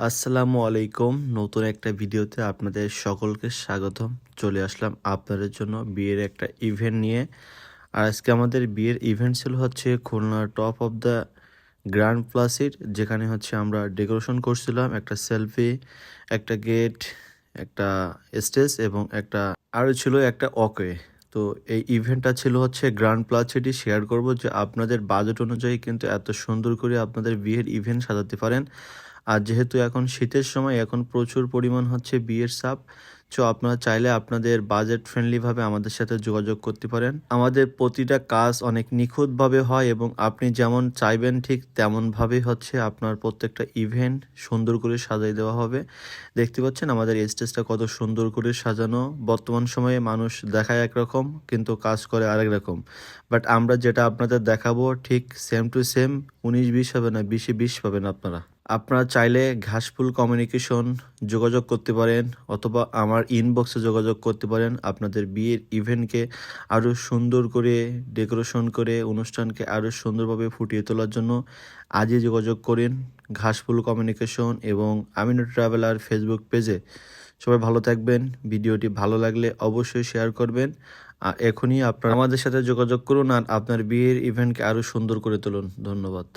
আসসালামু আলাইকুম। নতুন একটা ভিডিওতে আপনাদের সকলকে স্বাগতম। চলে আসলাম আপনাদের জন্য বিয়ের একটা ইভেন্ট নিয়ে। আর আজকে আমাদের বিয়ের ইভেন্ট ছিল হচ্ছে খুলনার টপ অফ দ্য গ্র্যান্ড প্লাসির, যেখানে হচ্ছে আমরা ডেকোরেশন করছিলাম একটা সেলফি, একটা গেট, একটা স্টেজ এবং আরও ছিল একটা ওকে। তো এই ইভেন্টটা ছিল হচ্ছে গ্র্যান্ড প্লাস সিটি। শেয়ার করব যে আপনাদের বাজেট অনুযায়ী কিন্তু এত সুন্দর করে আপনাদের বিয়ের ইভেন্ট সাজাতে পারেন। আর যেহেতু এখন শীতের সময়, এখন প্রচুর পরিমাণ হচ্ছে বিয়ের চাপ। সো আপনারা চাইলে আপনাদের বাজেট ফ্রেন্ডলিভাবে আমাদের সাথে যোগাযোগ করতে পারেন। আমাদের প্রতিটা কাজ অনেক নিখুঁতভাবে হয় এবং আপনি যেমন চাইবেন ঠিক তেমনভাবেই হচ্ছে আপনার প্রত্যেকটা ইভেন্ট সুন্দর করে সাজিয়ে দেওয়া হবে। দেখতে পাচ্ছেন আমাদের স্টেজটা কত সুন্দর করে সাজানো। বর্তমান সময়ে মানুষ দেখায় একরকম কিন্তু কাজ করে আরেক রকম। বাট আমরা যেটা আপনাদের দেখাবো ঠিক সেম টু সেম 19-20 হবে না, 20-20 পাবেন আপনারা। আপনারা চাইলে ঘাসফুল কমিউনিকেশন যোগাযোগ করতে পারেন অথবা আমার ইনবক্সে যোগাযোগ করতে পারেন। আপনাদের বিয়ের ইভেন্টকে আরও সুন্দর করে ডেকোরেশন করে অনুষ্ঠানকে আরও সুন্দরভাবে ফুটিয়ে তোলার জন্য আজই যোগাযোগ করেন ঘাসফুল কমিউনিকেশন এবং আমিনু ট্রাভেলার ফেসবুক পেজে। সবাই ভালো থাকবেন। ভিডিওটি ভালো লাগলে অবশ্যই শেয়ার করবেন। আর এখনই আপনারা আমাদের সাথে যোগাযোগ করুন আর আপনার বিয়ের ইভেন্টকে আরও সুন্দর করে তুলুন। ধন্যবাদ।